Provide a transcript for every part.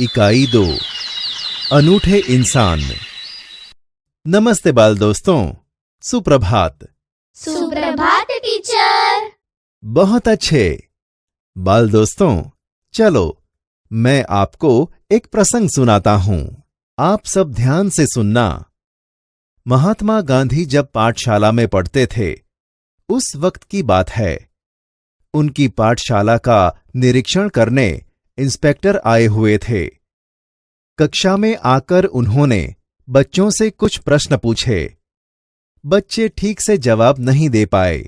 इकाई 2 अनूठे इंसान। नमस्ते बाल दोस्तों, सुप्रभात। सुप्रभात टीचर। बहुत अच्छे बाल दोस्तों, चलो मैं आपको एक प्रसंग सुनाता हूं। आप सब ध्यान से सुनना। महात्मा गांधी जब पाठशाला में पढ़ते थे, उस वक्त की बात है। उनकी पाठशाला का निरीक्षण करने इंस्पेक्टर आए हुए थे। कक्षा में आकर उन्होंने बच्चों से कुछ प्रश्न पूछे। बच्चे ठीक से जवाब नहीं दे पाए।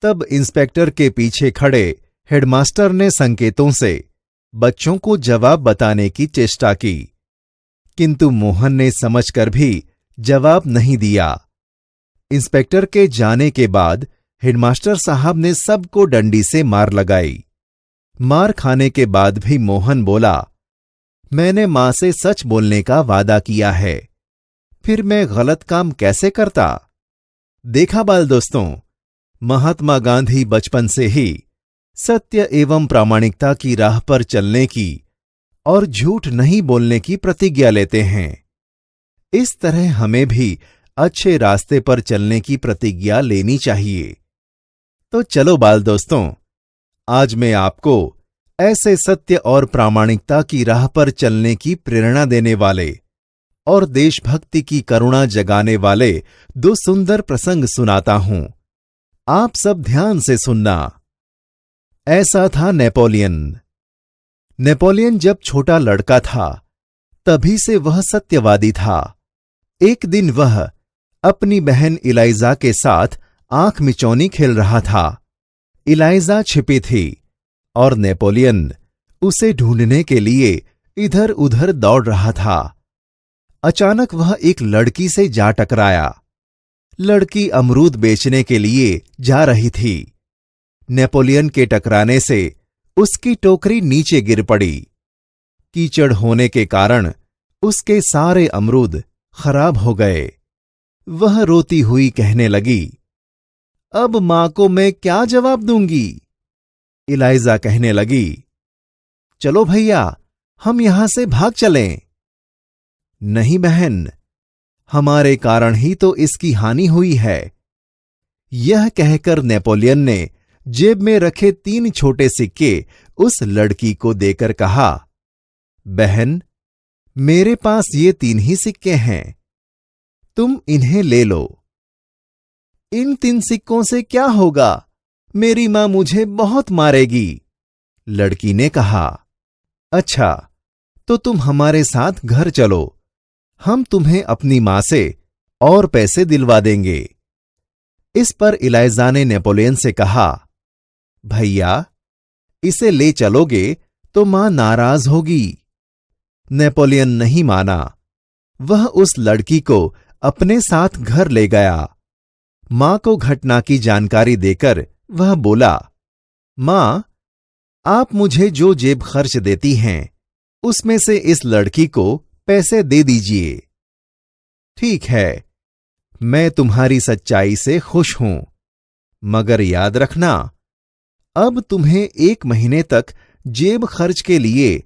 तब इंस्पेक्टर के पीछे खड़े हेडमास्टर ने संकेतों से बच्चों को जवाब बताने की चेष्टा की, किंतु मोहन ने समझकर भी जवाब नहीं दिया। इंस्पेक्टर के जाने के बाद हेडमास्टर साहब ने सबको डंडी से मार लगाई। मार खाने के बाद भी मोहन बोला, मैंने मां से सच बोलने का वादा किया है, फिर मैं गलत काम कैसे करता। देखा बाल दोस्तों, महात्मा गांधी बचपन से ही सत्य एवं प्रामाणिकता की राह पर चलने की और झूठ नहीं बोलने की प्रतिज्ञा लेते हैं। इस तरह हमें भी अच्छे रास्ते पर चलने की प्रतिज्ञा लेनी चाहिए। तो चलो बाल दोस्तों, आज मैं आपको ऐसे सत्य और प्रामाणिकता की राह पर चलने की प्रेरणा देने वाले और देशभक्ति की करुणा जगाने वाले 2 सुंदर प्रसंग सुनाता हूं। आप सब ध्यान से सुनना। ऐसा था नेपोलियन। नेपोलियन जब छोटा लड़का था, तभी से वह सत्यवादी था। एक दिन वह अपनी बहन इलाइजा के साथ आंख मिचौनी खेल रहा था। इलाइजा छिपी थी और नेपोलियन उसे ढूंढने के लिए इधर उधर दौड़ रहा था। अचानक वह एक लड़की से जा टकराया। लड़की अमरूद बेचने के लिए जा रही थी। नेपोलियन के टकराने से उसकी टोकरी नीचे गिर पड़ी। कीचड़ होने के कारण उसके सारे अमरूद खराब हो गए। वह रोती हुई कहने लगी, अब मां को मैं क्या जवाब दूंगी। इलाइजा कहने लगी, चलो भैया, हम यहां से भाग चलें। नहीं बहन, हमारे कारण ही तो इसकी हानि हुई है। यह कहकर नेपोलियन ने जेब में रखे 3 छोटे सिक्के उस लड़की को देकर कहा, बहन, मेरे पास ये 3 ही सिक्के हैं, तुम इन्हें ले लो। इन 3 सिक्कों से क्या होगा? मेरी मां मुझे बहुत मारेगी। लड़की ने कहा, अच्छा, तो तुम हमारे साथ घर चलो, हम तुम्हें अपनी मां से और पैसे दिलवा देंगे। इस पर इलाइजा ने नेपोलियन से कहा, भैया, इसे ले चलोगे तो मां नाराज होगी। नेपोलियन नहीं माना। वह उस लड़की को अपने साथ घर ले गया। मां को घटना की जानकारी देकर वह बोला, मां, आप मुझे जो जेब खर्च देती हैं, उसमें से इस लड़की को पैसे दे दीजिए। ठीक है, मैं तुम्हारी सच्चाई से खुश हूं, मगर याद रखना, अब तुम्हें 1 महीने तक जेब खर्च के लिए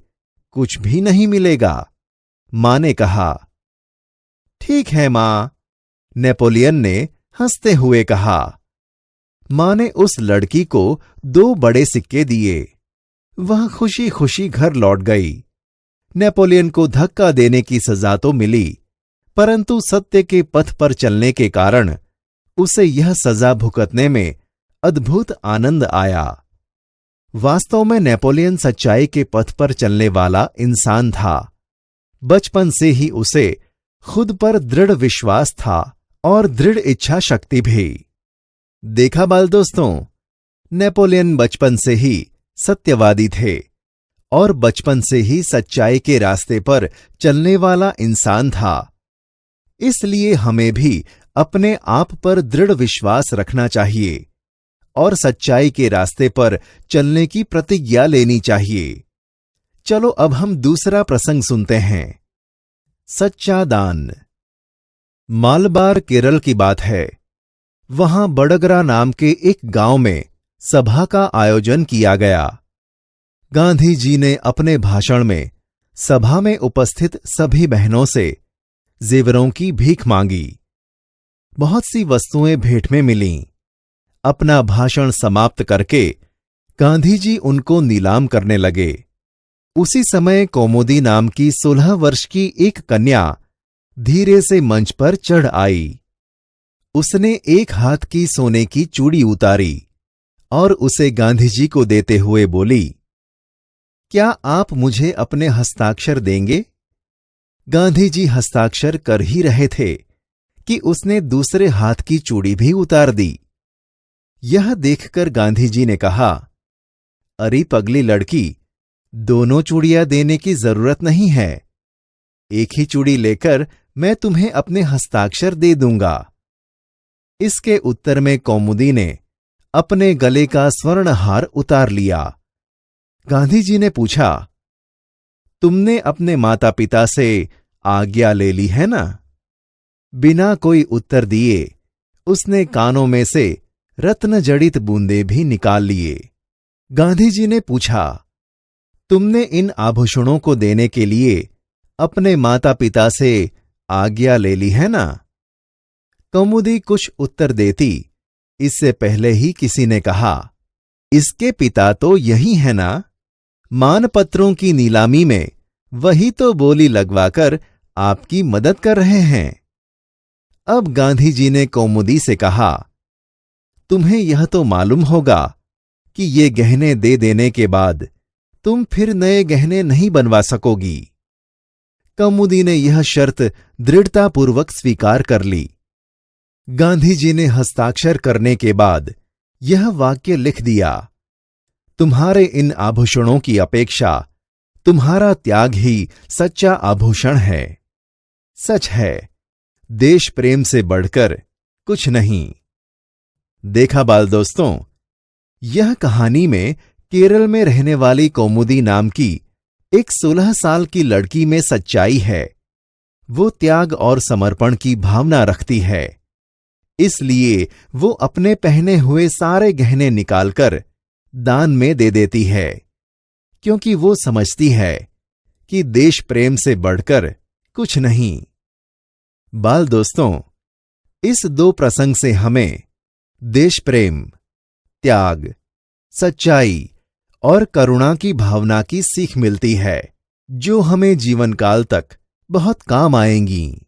कुछ भी नहीं मिलेगा। मां ने कहा, ठीक है मां। नेपोलियन ने हंसते हुए कहा। मां ने उस लड़की को 2 बड़े सिक्के दिए। वह खुशी खुशी घर लौट गई। नेपोलियन को धक्का देने की सजा तो मिली, परंतु सत्य के पथ पर चलने के कारण उसे यह सजा भुगतने में अद्भुत आनंद आया। वास्तव में नेपोलियन सच्चाई के पथ पर चलने वाला इंसान था। बचपन से ही उसे खुद पर दृढ़ विश्वास था और दृढ़ इच्छा शक्ति भी। देखा बाल दोस्तों, नेपोलियन बचपन से ही सत्यवादी थे और बचपन से ही सच्चाई के रास्ते पर चलने वाला इंसान था। इसलिए हमें भी अपने आप पर दृढ़ विश्वास रखना चाहिए और सच्चाई के रास्ते पर चलने की प्रतिज्ञा लेनी चाहिए। चलो अब हम दूसरा प्रसंग सुनते हैं। सच्चा दान। मालबार केरल की बात है। वहां बड़गरा नाम के एक गांव में सभा का आयोजन किया गया। गांधी जी ने अपने भाषण में सभा में उपस्थित सभी बहनों से जेवरों की भीख मांगी। बहुत सी वस्तुएं भेंट में मिलीं। अपना भाषण समाप्त करके गांधी जी उनको नीलाम करने लगे। उसी समय कौमुदी नाम की 16 वर्ष की एक कन्या धीरे से मंच पर चढ़ आई। उसने एक हाथ की सोने की चूड़ी उतारी और उसे गांधी जी को देते हुए बोली, क्या आप मुझे अपने हस्ताक्षर देंगे? गांधी जी हस्ताक्षर कर ही रहे थे कि उसने दूसरे हाथ की चूड़ी भी उतार दी। यह देखकर गांधी जी ने कहा, अरे पगली लड़की, दोनों चूड़ियां देने की जरूरत नहीं है। एक ही चूड़ी लेकर मैं तुम्हें अपने हस्ताक्षर दे दूंगा। इसके उत्तर में कौमुदी ने अपने गले का स्वर्णहार उतार लिया। गांधी जी ने पूछा, तुमने अपने माता पिता से आज्ञा ले ली है ना? बिना कोई उत्तर दिए उसने कानों में से रत्न जड़ित बूंदे भी निकाल लिए। गांधी जी ने पूछा, तुमने इन आभूषणों को देने के लिए अपने माता पिता से आज्ञा ले ली है ना? कौमुदी कुछ उत्तर देती इससे पहले ही किसी ने कहा, इसके पिता तो यही है ना? मानपत्रों की नीलामी में वही तो बोली लगवाकर आपकी मदद कर रहे हैं। अब गांधी जी ने कौमुदी से कहा, तुम्हें यह तो मालूम होगा कि ये गहने दे देने के बाद तुम फिर नए गहने नहीं बनवा सकोगी। कौमुदी ने यह शर्त दृढ़तापूर्वक स्वीकार कर ली। गांधी जी ने हस्ताक्षर करने के बाद यह वाक्य लिख दिया, तुम्हारे इन आभूषणों की अपेक्षा तुम्हारा त्याग ही सच्चा आभूषण है। सच है, देश प्रेम से बढ़कर कुछ नहीं। देखा बाल दोस्तों, यह कहानी में केरल में रहने वाली कौमुदी नाम की एक 16 साल की लड़की में सच्चाई है। वो त्याग और समर्पण की भावना रखती है, इसलिए वो अपने पहने हुए सारे गहने निकालकर दान में दे देती है, क्योंकि वो समझती है कि देश प्रेम से बढ़कर कुछ नहीं। बाल दोस्तों, इस 2 प्रसंग से हमें देश प्रेम, त्याग, सच्चाई और करुणा की भावना की सीख मिलती है, जो हमें जीवन काल तक बहुत काम आएंगी।